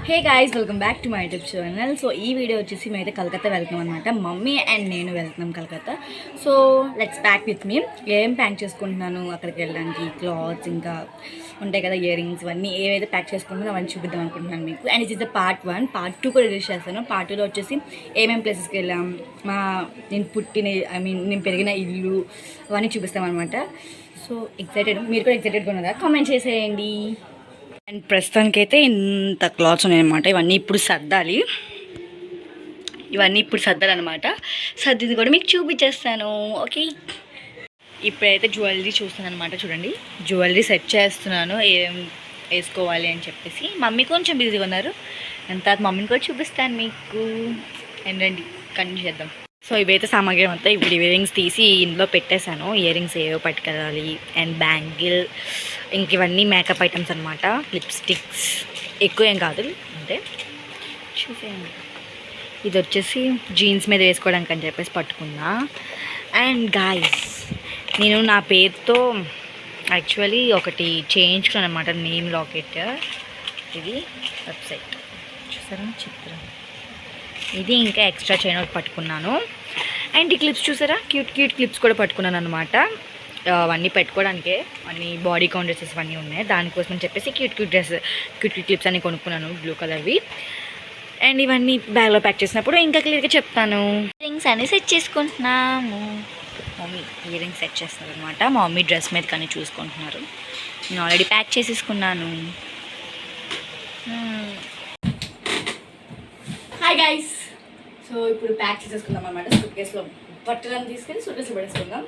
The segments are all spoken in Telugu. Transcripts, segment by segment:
Hey guys, welcome back to my YouTube channel. So ఈ వీడియో వచ్చేసి మేమైతే కలకత్తా వెళ్తున్నాం అనమాట. మమ్మీ అండ్ నేను వెళ్తున్నాం Calcutta. So let's pack with me. ఏం ప్యాక్ చేసుకుంటున్నాను అక్కడికి వెళ్ళడానికి, క్లాత్స్ ఇంకా ఉంటాయి కదా, ఇయర్ రింగ్స్, ఇవన్నీ ఏవైతే ప్యాక్ చేసుకుంటున్నానో అవన్నీ చూపిద్దాం అనుకుంటున్నాను మీకు. And it is the part 1. Part 2 కూడా రిలీజ్ చేస్తాను. పార్ట్ 2లో వచ్చేసి ఏమేమి ప్లేసెస్కి వెళ్ళాం, నేను పెరిగిన ఇల్లు, అవన్నీ చూపిస్తాం అనమాట. సో ఎక్సైటెడ్, మీరు కూడా ఎక్సైటెడ్గా ఉన్నారా? కామెంట్ చేసేయండి. అండ్ ప్రస్తుతానికైతే ఇంత క్లాత్స్ ఉన్నాయన్నమాట. ఇవన్నీ ఇప్పుడు సర్దాలి, అనమాట. సర్దిది కూడా మీకు చూపించేస్తాను. ఓకే, ఇప్పుడైతే జ్యువెలరీ చూస్తాను అనమాట. చూడండి, జ్యువెలరీ సెట్ చేస్తున్నాను, ఏం వేసుకోవాలి అని చెప్పేసి. మమ్మీ కొంచెం బిజీగా ఉన్నారు, అంత మమ్మీని కూడా చూపిస్తాను మీకు. అండ్ రండి కంటిన్యూ చేద్దాం. సో ఇవైతే సామాగ్రి అంతా ఇప్పుడు ఇయర్ రింగ్స్ తీసి ఇందులో పెట్టేశాను. ఇయర్ రింగ్స్ ఏవో పట్టుకెళ్ళాలి, అండ్ బ్యాంగిల్, ఇంక ఇవన్నీ మేకప్ ఐటమ్స్ అనమాట. లిప్స్టిక్స్ ఎక్కువ ఏం కాదు, అంటే చూసేయండి. ఇది వచ్చేసి జీన్స్ మీద వేసుకోవడానికి అని చెప్పేసి పట్టుకున్నా. అండ్ గాయ్స్, నేను నా పేరుతో యాక్చువల్లీ ఒకటి చేయించుకున్నాను అనమాట, నేమ్ లాకెట్. ఇది వెబ్సైట్ చూసారా, చిత్రం. ఇది ఇంకా ఎక్స్ట్రా చైన్ ఒకటి పట్టుకున్నాను. అండ్ ఈ క్లిప్స్ చూసారా, క్యూట్ క్లిప్స్ కూడా పట్టుకున్నాను అనమాట. అవన్నీ పెట్టుకోవడానికే, అన్ని బాడీ కౌంట్ డ్రెస్సెస్ అన్నీ ఉన్నాయి. దానికోసం అని చెప్పేసి క్యూట్ క్లిప్స్ అన్ని కొనుక్కున్నాను, బ్లూ కలర్వి. అండ్ ఇవన్నీ బ్యాగ్లో ప్యాక్ చేసినప్పుడు ఇంకా క్లియర్గా చెప్తాను. ఇయర్ రింగ్స్ అన్నీ సెట్ చేసుకుంటున్నాము. మమ్మీ ఇయర్ రింగ్స్ సెట్ చేస్తున్నారు అనమాట. మా మమ్మీ డ్రెస్ మీద కానీ చూసుకుంటున్నారు. నేను ఆల్రెడీ ప్యాక్ చేసేసుకున్నాను. హాయ్ గైస్, సో ఇప్పుడు ప్యాక్ చేసేసుకుందాం అనమాట. సూట్ కేసులో బట్టలను తీసుకెళ్ళి సూట్ కేసులో పెట్టేసుకుందాం.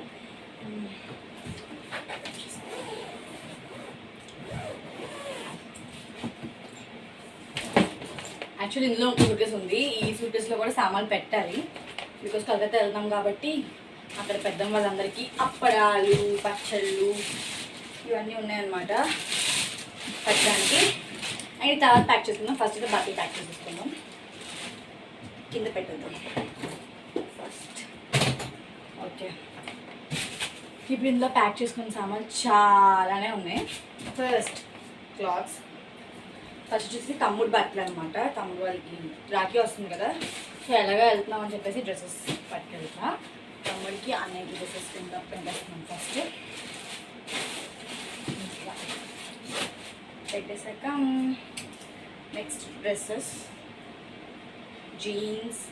యాక్చువల్లీ ఇందులో ఒక సూట్ కేసు ఉంది. ఈ సూట్ కేసులో కూడా సామాన్లు పెట్టాలి, బికాస్ కలకత్తా వెళ్తాం కాబట్టి అక్కడ పెద్ద వాళ్ళందరికీ అప్పడాలు, పచ్చళ్ళు ఇవన్నీ ఉన్నాయన్నమాట పెట్టడానికి. అండ్ తర్వాత ప్యాక్ చేసుకుందాం. ఫస్ట్ అయితే బట్టలు ప్యాక్ చేసేసుకుందాం, కింద పెట్టేద్దాం ఫస్ట్. ఓకే, ఇప్పుడు ఇందులో ప్యాక్ చేసుకున్న సామాన్లు చాలానే ఉన్నాయి. ఫస్ట్ క్లాత్స్, ఫస్ట్ వచ్చేసి తమ్ముడు బట్టలు అనమాట. తమ్ముడు వాళ్ళకి రాఖీ వస్తుంది కదా, సో ఎలాగో వెళ్తున్నాం అని చెప్పేసి డ్రెస్సెస్ పట్టుకెళ్తా. తమ్ముడికి అన్నయ్యకి డ్రెస్సెస్ కింద పెట్టేస్తున్నాం. ఫస్ట్ పెట్టేశాక next dresses, jeans,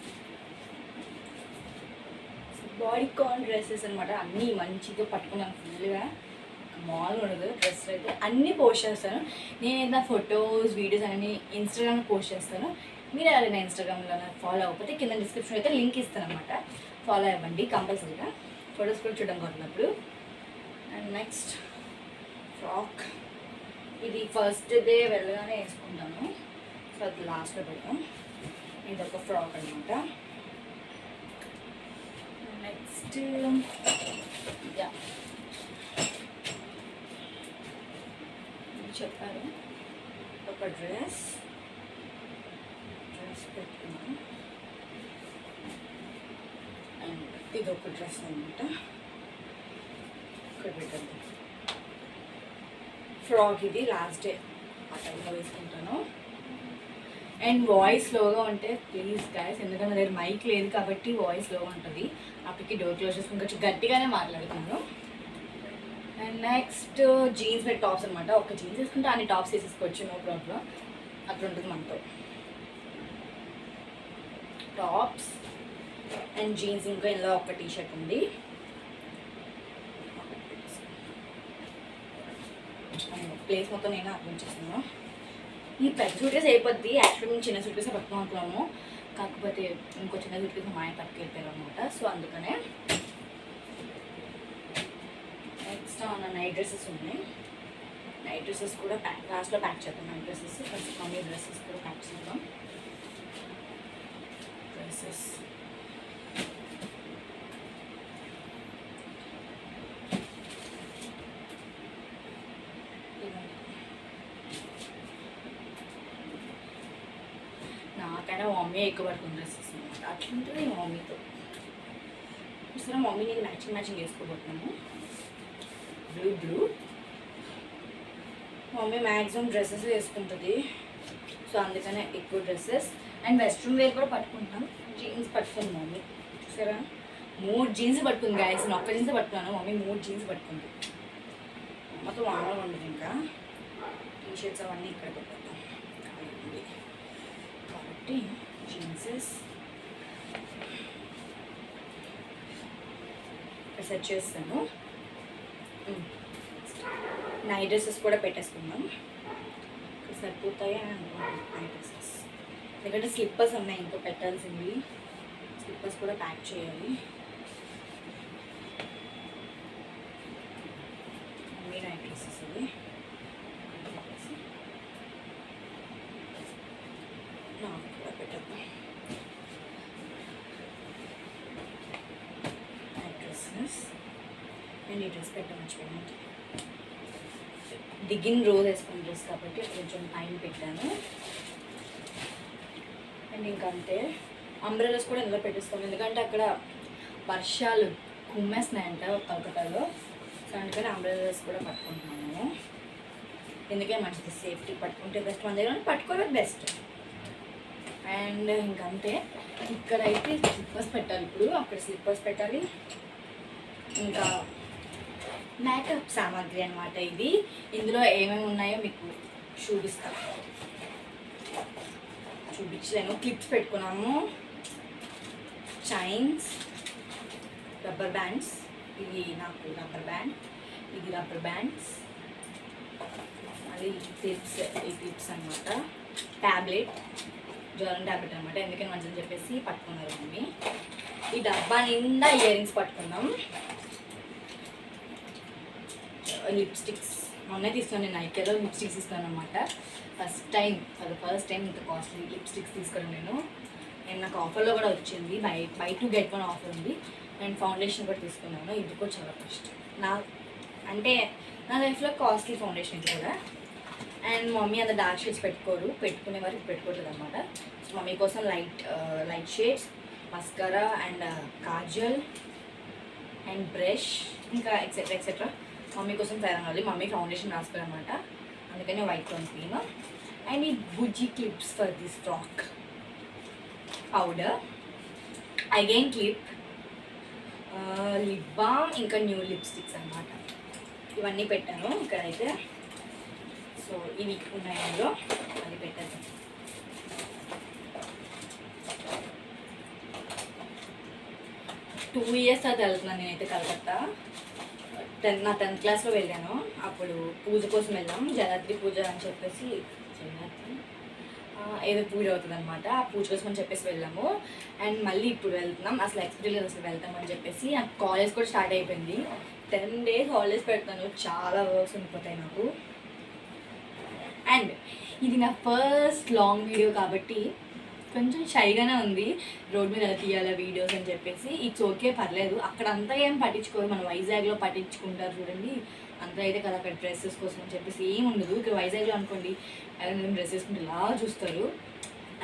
bodycon dresses అనమాట. అన్నీ మంచిగా పట్టుకున్నాను ఫుల్గా, మామూలుగా ఉండదు. డ్రెస్సులు అయితే అన్నీ పోస్ట్ చేస్తాను నేను. ఏదైనా ఫొటోస్, వీడియోస్ అన్నీ ఇన్స్టాగ్రామ్లో పోస్ట్ చేస్తాను. మీరు ఎవరైనా ఇన్స్టాగ్రామ్లో ఫాలో అవ్వకపోతే కింద డిస్క్రిప్షన్ అయితే లింక్ ఇస్తాను అనమాట, ఫాలో అవ్వండి కంపల్సరీగా. ఫొటోస్ కూడా చూడడం కొట్టినప్పుడు. అండ్ నెక్స్ట్ ఫ్రాక్, ఇది ఫస్ట్ డే వెళ్ళగానే వేసుకుంటాను, సో అది లాస్ట్లో పెడతాం. ఇది ఒక ఫ్రాక్ అనమాట. నెక్స్ట్ చెప్పారు, ఒక డ్రెస్ పెట్టుకున్నాను. అండ్ ఇది ఒక డ్రెస్ అనమాట, ఇక్కడ పెట్టండి. ఫ్రాక్ ఇది లాస్ట్ డే ఆ టైంలో వేసుకుంటాను. అండ్ వాయిస్ స్లోగా ఉంటే ప్లీజ్ గాయస్, ఎందుకంటే దగ్గర మైక్ లేదు కాబట్టి వాయిస్ స్లోగా ఉంటుంది. అప్పటికి డోర్ క్లోజ్ చేసుకుని కొంచెం గట్టిగానే మాట్లాడుతున్నాను. అండ్ నెక్స్ట్ జీన్స్ మీద టాప్స్ అనమాట. ఒక జీన్స్ వేసుకుంటే అన్ని టాప్స్ వేసేసుకోవచ్చు, నో ప్రాబ్లం. అట్లా ఉంటుంది మనతో. టాప్స్ అండ్ జీన్స్, ఇంకా ఇందులో ఒక టీ షర్ట్ ఉంది. ప్లేస్ మొత్తం నేను అర్థం చేస్తున్నాను. ఈ పెద్ద సూట్ కేసు అయిపోద్ది. యాక్చువల్లీ మేము చిన్న సూట్ కేసు పట్టుకుని అనుకున్నాము, కాకపోతే ఇంకో చిన్న సూట్ కేసు మా ఆయన పట్టుకెళ్ళిపోయారు అనమాట. సో అందుకనే నెక్స్ట్ నా నైట్ డ్రెస్సెస్ ఉన్నాయి. నైట్ డ్రెస్సెస్ కూడా లాస్ట్లో ప్యాక్ చేద్దాం. Night dresses first mummy dresses కూడా ప్యాక్ చేద్దాం. డ్రెస్సెస్ నాకైనా మమ్మీ ఎక్కువ పడుతుంది డ్రెస్సెస్ అనమాట. అట్లుంటుంది మా మమ్మీతో. చూసారా, మమ్మీ నేను మ్యాచింగ్ వేసుకోబోతున్నాను. బ్లూ మమ్మీ మ్యాక్సిమం డ్రెస్సెస్ వేసుకుంటుంది, సో అందుకనే ఎక్కువ డ్రెస్సెస్. అండ్ వెస్ట్రన్ వేర్ కూడా పట్టుకుంటాం. జీన్స్ పట్టుకుంది మమ్మీ, చూసారా 3 జీన్స్ పట్టుకుంది గాయస్. నేను ఒక్క జీన్స్ పట్టుకున్నాను, మమ్మీ 3 జీన్స్ పట్టుకుంది. మొత్తం మామూలుగా ఉండదు. ఇంకా టీషర్ట్స్ అవన్నీ ఇక్కడ పెట్టేద్దాం కాబట్టి జీన్సెస్ సెట్ చేస్తాను. నైట్ డ్రెస్సెస్ కూడా పెట్టేసుకుందాం, సరిపోతాయి అని అనుకుంటున్నాను నైట్ డ్రెస్సెస్. ఎందుకంటే స్లిప్పర్స్ ఉన్నాయి ఇంకో పెట్టాల్సింది, స్లిప్పర్స్ కూడా ప్యాక్ చేయాలి. అన్ని నైట్ డ్రెస్సెస్ అవి నాకు కూడా పెట్టద్దాం. నైట్ డ్రెస్సెస్ అండ్ ఈ డ్రెస్ పెట్టమర్చిపోయాను. దిగిన్ రోజు వేసుకున్న డ్రెస్ కాబట్టి కొంచెం టైం పెట్టాను. అండ్ ఇంకంతే అంబ్రెలాస్ కూడా ఇందులో పెట్టేస్తాను, ఎందుకంటే అక్కడ వర్షాలు కుమ్మేస్తున్నాయంట కలకత్తాలో. సో అందుకని అంబ్రెలాస్ కూడా పట్టుకుంటున్నాను. ఎందుకే మంచిది, సేఫ్టీ పట్టుకుంటే బెస్ట్, మన దగ్గర పట్టుకోవడం బెస్ట్. అండ్ ఇంకంతే ఇక్కడైతే స్లిప్పర్స్ పెట్టాలి. ఇప్పుడు అక్కడ స్లిప్పర్స్ పెట్టాలి. ఇంకా మేకప్ సామాగ్రి అనమాట ఇది. ఇందులో ఏమేమి ఉన్నాయో మీకు చూపించలేను. క్లిప్స్ పెట్టుకున్నాము, చైన్స్, రబ్బర్ బ్యాండ్స్. ఇది నాకు రబ్బర్ బ్యాండ్, ఇది రబ్బర్ బ్యాండ్స్. మళ్ళీ ఈ క్లిప్స్ అనమాట. ట్యాబ్లెట్, జ్వరం ట్యాబ్లెట్ అనమాట, ఎందుకని మంచిదని చెప్పేసి పట్టుకున్నారు మమ్మీ. ఈ డబ్బా నిండా ఇయర్ రింగ్స్ పట్టుకున్నాం. లిప్స్టిక్స్ మొన్నే తీసుకున్నాను నేను, నైకేలో లిప్స్టిక్స్ తీసుకున్నాను అనమాట. ఫస్ట్ టైం ఇంత కాస్ట్లీ లిప్స్టిక్స్ తీసుకోవడం నేను నాకు ఆఫర్లో కూడా వచ్చింది. బై 2 get 1 ఆఫర్ ఉంది. అండ్ ఫౌండేషన్ కూడా తీసుకున్నాను, ఇది కూడా చాలా ఫస్ట్ నా లైఫ్లో కాస్ట్లీ ఫౌండేషన్ ఇది కూడా. అండ్ మమ్మీ అంత డార్క్ షేడ్స్ పెట్టుకునే వరకు పెట్టుకోవట్లేదు అనమాట. సో మమ్మీ కోసం light shades, mascara and Kajal and brush, ఇంకా ఎక్సెట్రా మమ్మీ కోసం తయారవ్వాలి. మమ్మీ ఫౌండేషన్ రాసుకోవాలి అనమాట, అందుకని వైట్ టోన్ క్రీమ్. అండ్ ఈ బుజ్జీ clips for this frock, powder, again clip, lip balm, ఇంకా న్యూ లిప్స్టిక్స్ అనమాట. ఇవన్నీ పెట్టాను ఇక్కడైతే. సో ఇవి ఉన్నాయి అందులో, అది పెట్టాను. టూ ఇయర్స్ తర్వాత వెళ్తున్నాను నేనైతే కలకత్తా. నా 10th క్లాస్లో వెళ్ళాను. అప్పుడు పూజ కోసం వెళ్ళాం, జగద్రి పూజ అని చెప్పేసి, ఏదో పూజ అవుతుంది అనమాట. ఆ పూజ కోసం అని చెప్పేసి వెళ్ళాము. అండ్ మళ్ళీ ఇప్పుడు వెళ్తున్నాం. అసలు ఎక్స్పెక్ట్ లేదు అసలు వెళ్తామని చెప్పేసి. నాకు కాలేజ్ కూడా స్టార్ట్ అయిపోయింది. 10 days హాలిడేస్ పెడతాను, చాలా వర్క్స్ ఉండిపోతాయి నాకు. అండ్ ఇది నా ఫస్ట్ లాంగ్ వీడియో కాబట్టి కొంచెం షైగానే ఉంది. రోడ్ మీద తీయాలా వీడియోస్ అని చెప్పేసి. ఇట్స్ ఓకే, పర్లేదు. అక్కడ అంతా ఏం పట్టించుకోరు, మన వైజాగ్లో పట్టించుకుంటారు చూడండి. అంతా అయితే కదా అక్కడ డ్రెస్సెస్ కోసం అని చెప్పేసి ఏం ఉండదు. ఇక్కడ వైజాగ్లో అనుకోండి ఎవరైనా డ్రెస్ వేసుకుంటే ఇలా చూస్తారు.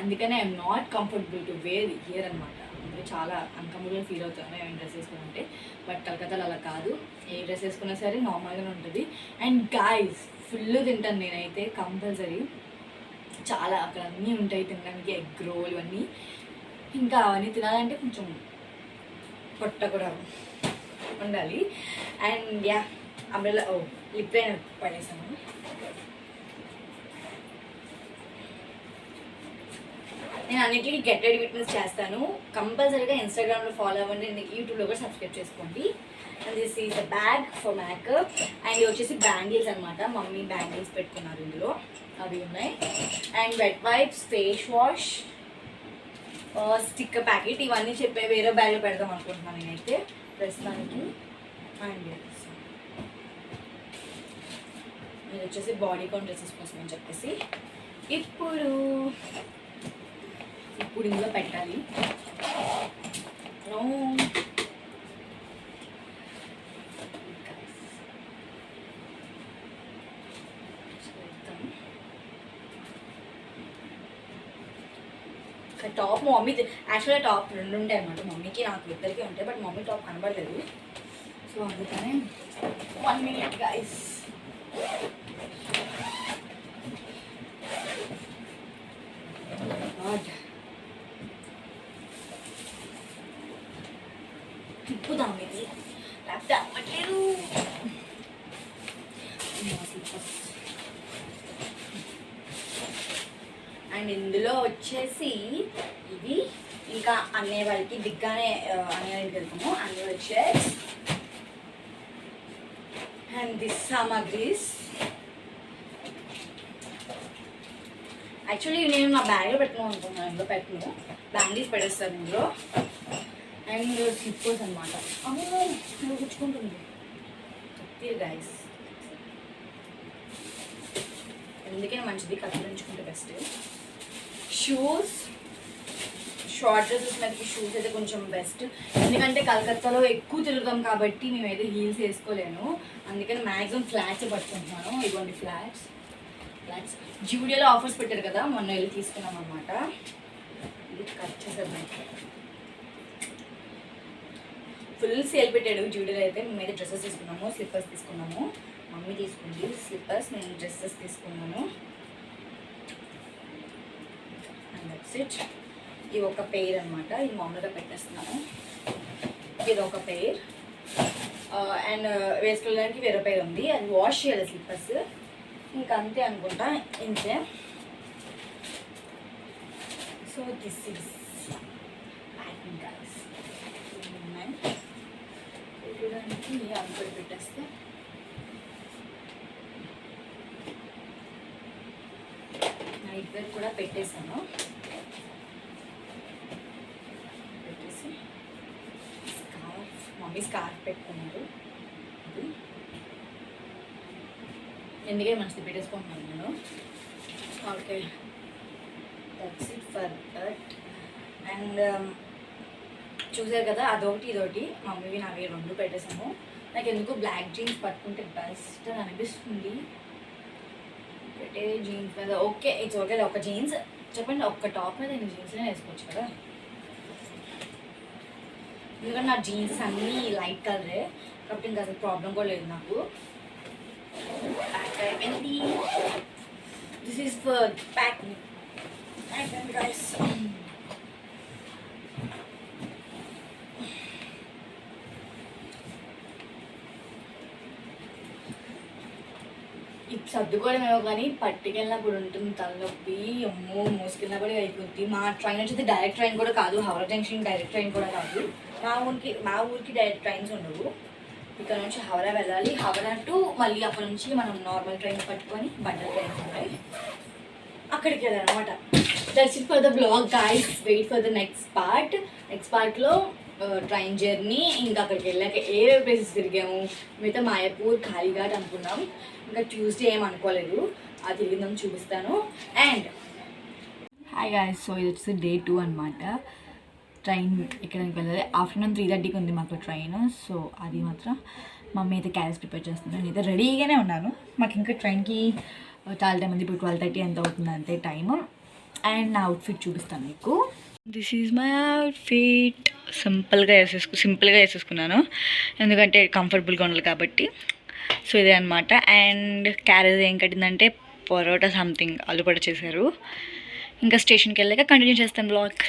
అందుకనే I'm not comfortable to where here అనమాట. అంటే చాలా అన్కంఫర్టబుల్గా ఫీల్ అవుతాను ఏమైనా డ్రెస్ వేసుకుంటే. బట్ కలకత్తాలో అలా కాదు, ఏ డ్రెస్ వేసుకున్నా సరే నార్మల్గానే ఉంటుంది. అండ్ గాయ్స్ ఫుల్ తింటాను నేనైతే కంపల్సరీ. చాలా అక్కడ అన్నీ ఉంటాయి తినడానికి, ఎగ్ రోల్ ఇవన్నీ. ఇంకా అవన్నీ తినాలంటే కొంచెం పొట్ట కూడా ఉండాలి. And yeah umbrella lip liner పడేసాను. నేను అన్నిటికీ గెట్ రెడీ విత్ మీ చేస్తాను. కంపల్సరీగా ఇన్స్టాగ్రామ్లో ఫాలో అవ్వండి, యూట్యూబ్లో కూడా సబ్స్క్రైబ్ చేసుకోండి. And this is the bag for makeup. And ఇవి వచ్చేసి బ్యాంగిల్స్ అనమాట. మమ్మీ బ్యాంగిల్స్ పెట్టుకున్నారు ఇందులో, అవి ఉన్నాయి. And wet wipes, face wash, sticker packet. ఇవన్నీ చెప్పే వేరే బ్యాగ్లో పెడదాం అనుకుంటున్నాను నేనైతే ప్రస్తుతానికి. అండ్ ఇది వచ్చేసి బాడీ కాన్ డ్రెస్సెస్ కోసం అని చెప్పేసి ఇప్పుడు ఇందులో పెట్టాలి. టాప్ మమ్మీ యాక్చువల్గా టాప్ 2 ఉంటాయి అన్నమాట, మమ్మీకి నాకు ఇద్దరికి ఉంటాయి. బట్ మమ్మీ టాప్ కనబడలేదు. సో అందుకనే 1 minute గైస్. అండ్ ఇందులో వచ్చేసి ఇవి ఇంకా అన్నయ్య వాళ్ళకి దిగ్గానే అన్నయ్య వాళ్ళకి వెళ్తాము. అన్నయ్య వచ్చేసి అండ్ దిస్ సామాగ్రీస్ యాక్చువల్లీ నేను నా బ్యాగ్లో పెట్టుకున్నాను అనుకున్నాను. ఇందులో పెట్టను, బ్యాంగిల్స్ పెట్టేస్తాను ఇందులో. అండ్ స్లిప్పర్స్ అనమాట. అమ్మో గుచ్చుకుంటుంది గైస్, ఎందుకైనా మంచిది కత్తిరించుకుంటే బెస్ట్. షూస్, షార్ట్ డ్రెస్సెస్ మీదకి షూస్ అయితే కొంచెం బెస్ట్, ఎందుకంటే కలకత్తాలో ఎక్కువ తిరుగుతాం కాబట్టి మేమైతే హీల్స్ వేసుకోలేను. అందుకని మ్యాక్సిమం ఫ్లాట్స్ పట్టుకుంటున్నాను. ఇవ్వండి ఫ్లాట్స్. జూడియోలో ఆఫర్స్ పెట్టారు కదా, మొన్న వెళ్ళి తీసుకున్నాం అనమాట. ఇది కట్ చేసేద్దాం. ఫుల్ సేల్ పెట్టాడు జూడియోలో అయితే. మేమైతే డ్రెస్సెస్ తీసుకున్నాము, స్లిప్పర్స్ తీసుకున్నాము. మమ్మీ తీసుకుంది స్లిప్పర్స్, నేను డ్రెస్సెస్ తీసుకున్నాను. And that's it. ఇది ఒక పెయిర్ అనమాట, ఇది మామూలుగా పెట్టేస్తున్నాను. ఇది ఒక పెయిర్ అండ్ వేసుకోవడానికి వేరే పెయిర్ ఉంది, అది వాష్ చేయాలి స్లిప్పర్స్. ఇంకా అంతే అనుకుంటా, ఇంతే. So this is packing guys. పెట్టడానికి అనుకోని పెట్టేస్తే నైట్ వేర్ కూడా పెట్టేశాను. పెట్టేసి స్కార్ఫ్, మమ్మీ స్కార్ఫ్ పెట్టుకున్నారు. ఎందుకే మంచిది పెట్టేసుకుంటున్నాను నేను. Okay, that's it for that. And చూసారు కదా, అదొకటి ఇదొకటి మమ్మీవి నావి రెండు పెట్టేసాము. నాకు ఎందుకు బ్లాక్ జీన్స్ పట్టుకుంటే బెస్ట్ అని అనిపిస్తుంది. పెట్టే జీన్స్ మీద ఓకే, ఇట్స్ ఓకే. ఒక జీన్స్ చెప్పండి, ఒక్క టాప్ మీద నేను జీన్స్నే వేసుకోవచ్చు కదా, ఎందుకంటే నా జీన్స్ అన్నీ లైట్ కలరే కాబట్టి ఇంకా అసలు ప్రాబ్లం కూడా లేదు నాకు. అయిపోయింది. This is for packing. అయిపోయింది గైస్. ఇప్పుడు సర్దుకోవడమేమో కానీ పట్టుకెళ్ళినప్పుడు ఉంటుంది తలనొప్పి. అమ్మో మోసుకెళ్ళినా కూడా అయిపోద్ది. మా ట్రైన్ వచ్చేది డైరెక్ట్ ట్రైన్ కూడా కాదు, హౌరా జంక్షన్ డైరెక్ట్ ట్రైన్ కూడా కాదు. మా ఊరికి డైరెక్ట్ ట్రైన్స్ ఉండవు. ఇక్కడ నుంచి హౌరా వెళ్ళాలి, హౌరా టు మళ్ళీ అక్కడ నుంచి మనం నార్మల్ ట్రైన్ పట్టుకొని బండల్ ట్రైన్స్ ఉంటాయి, అక్కడికి వెళ్ళాలన్నమాట. That's it for the blog guys. Wait for the next part. Next పార్ట్లో ట్రైన్ జర్నీ, ఇంకా అక్కడికి వెళ్ళాక ఏ ప్లేసెస్ తిరిగాము. మిగతా మాయాపూర్, ఖాళీఘాట్ అనుకున్నాం. ఇంకా ట్యూస్డే ఏం అనుకోలేదు, అది తిరిగిందాం చూపిస్తాను. అండ్ హాయ్ గాయ్స్, సో ఇది వచ్చేసి డే 2 అనమాట. ట్రైన్ ఎక్కడానికి వెళ్ళాలి. ఆఫ్టర్నూన్ 3:30కి ఉంది మాకు ట్రైన్. సో అది మాత్రం మమ్మీ అయితే క్యారేజ్ ప్రిపేర్ చేస్తున్నాను. నేనైతే రెడీగానే ఉన్నాను. మాకు ఇంకా ట్రైన్కి చాలా టైం ఉంది, ఇప్పుడు 12:30 ఎంత అవుతుంది అంతే టైము. అండ్ నా అవుట్ఫిట్ చూపిస్తాను మీకు. This is my outfit. సింపుల్గా వేసేసుకున్నాను, ఎందుకంటే కంఫర్టబుల్గా ఉండాలి కాబట్టి. సో ఇదే అనమాట. అండ్ క్యారేజ్ ఏం కట్టిందంటే పరోటా సంథింగ్ ఆలు పరోటా చేశారు. ఇంకా స్టేషన్కి వెళ్ళాక కంటిన్యూ చేస్తాను బ్లాగ్.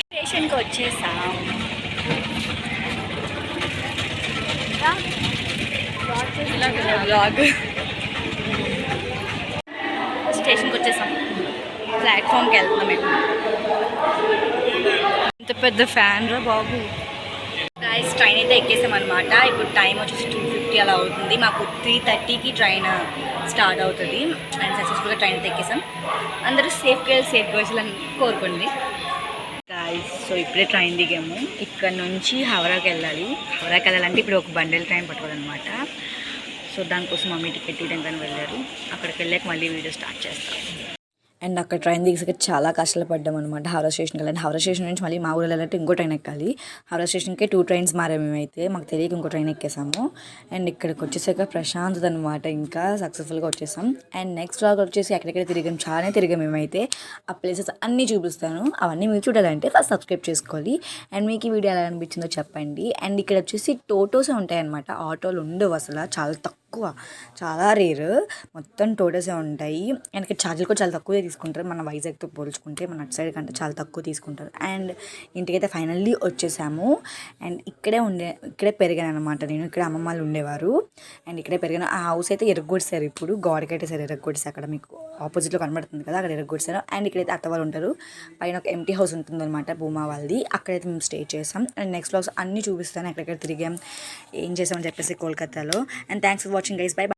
స్టేషన్కి వచ్చేసాం. బ్లాగ్ స్టేషన్కి వచ్చేసాం, ప్లాట్ఫామ్కి వెళ్తున్నాం. మేము ఇంత పెద్ద ఫ్యాన్ రా బాబు. గైస్ ట్రైన్ అయితే ఎక్కేసాం అనమాట. ఇప్పుడు టైం వచ్చేసి 2:50 అలా అవుతుంది. మాకు 3:30కి ట్రైన్ స్టార్ట్ అవుతుంది. అండ్ సక్సెస్ఫుల్గా ట్రైన్ అయితే ఎక్కేసాం. అందరూ సేఫ్గా వెళ్ళాలని కోరుకోండి గైస్. సో ఇప్పుడే ట్రైన్ దిగాము. ఇక్కడ నుంచి హౌరాకి వెళ్ళాలంటే ఇప్పుడు ఒక బండెల్ ట్రైన్ పట్టుకోవాలన్నమాట. సో దానికోసం మమ్మీ టికెట్ తీయడానికి వెళ్ళారు. అక్కడికి వెళ్ళాక మళ్ళీ వీడియో స్టార్ట్ చేస్తాం. అండ్ అక్కడ ట్రైన్ దిగాక చాలా కష్టాలు పడ్డాం అనమాట. హౌరా స్టేషన్కి వెళ్ళాలి. హౌరా స్టేషన్ నుంచి మళ్ళీ మా ఊరు వెళ్ళాలంటే ఇంకో ట్రైన్ ఎక్కాలి. హౌరా స్టేషన్కే 2 ట్రైన్స్ మారాము మేమైతే. మాకు తెలియక ఇంకో ట్రైన్ ఎక్కేసాము. అండ్ ఇక్కడికి వచ్చేసాక ప్రశాంతత అనమాట. ఇంకా సక్సెస్ఫుల్గా వచ్చేసాం. అండ్ నెక్స్ట్ వ్లాగ్ వచ్చేసి ఎక్కడెక్కడ తిరిగాం, చాలా తిరిగాం మేమైతే. ఆ ప్లేసెస్ అన్నీ చూపిస్తాను. అవన్నీ మీరు చూడాలంటే ఫస్ట్ సబ్స్క్రైబ్ చేసుకోవాలి. అండ్ మీకు ఈ వీడియో ఎలా అనిపించిందో చెప్పండి. అండ్ ఇక్కడ వచ్చేసి టోటోసే ఉంటాయన్నమాట, ఆటోలు ఉండవు అసలు, చాలా తక్కువ తక్కువ, చాలా రేర్. మొత్తం టోటల్సే ఉంటాయి. అండ్ ఇక్కడ ఛార్జీలు కూడా చాలా తక్కువే తీసుకుంటారు. మన వైజాగ్తో పోల్చుకుంటే మన అటు సైడ్ కంటే చాలా తక్కువ తీసుకుంటారు. అండ్ ఇంటికైతే ఫైనల్లీ వచ్చేసాము. అండ్ ఇక్కడే పెరిగాను అనమాట నేను. ఇక్కడ అమ్మమ్మ వాళ్ళు ఉండేవారు. అండ్ ఇక్కడే పెరిగాను. ఆ హౌస్ అయితే ఎరగొడిసారు, ఇప్పుడు గోడకైతే సరే ఎరగొడిసారు. అక్కడ మీకు ఆపోజిట్లో కనబడుతుంది కదా, అక్కడ ఎరగొడిసారు. అండ్ ఇక్కడైతే అత్త వాళ్ళు ఉంటారు. పైన ఒక ఎంటీ హౌస్ ఉంటుందన్నమాట భూమా వాళ్ళది, అక్కడైతే మేము స్టే చేసాం. అండ్ నెక్స్ట్ వ్లాగ్స్ అన్నీ చూపిస్తాను ఎక్కడెక్కడ తిరిగాం, ఏం చేసామని చెప్పేసి కోల్కతాలో. And thanks for watching guys, by.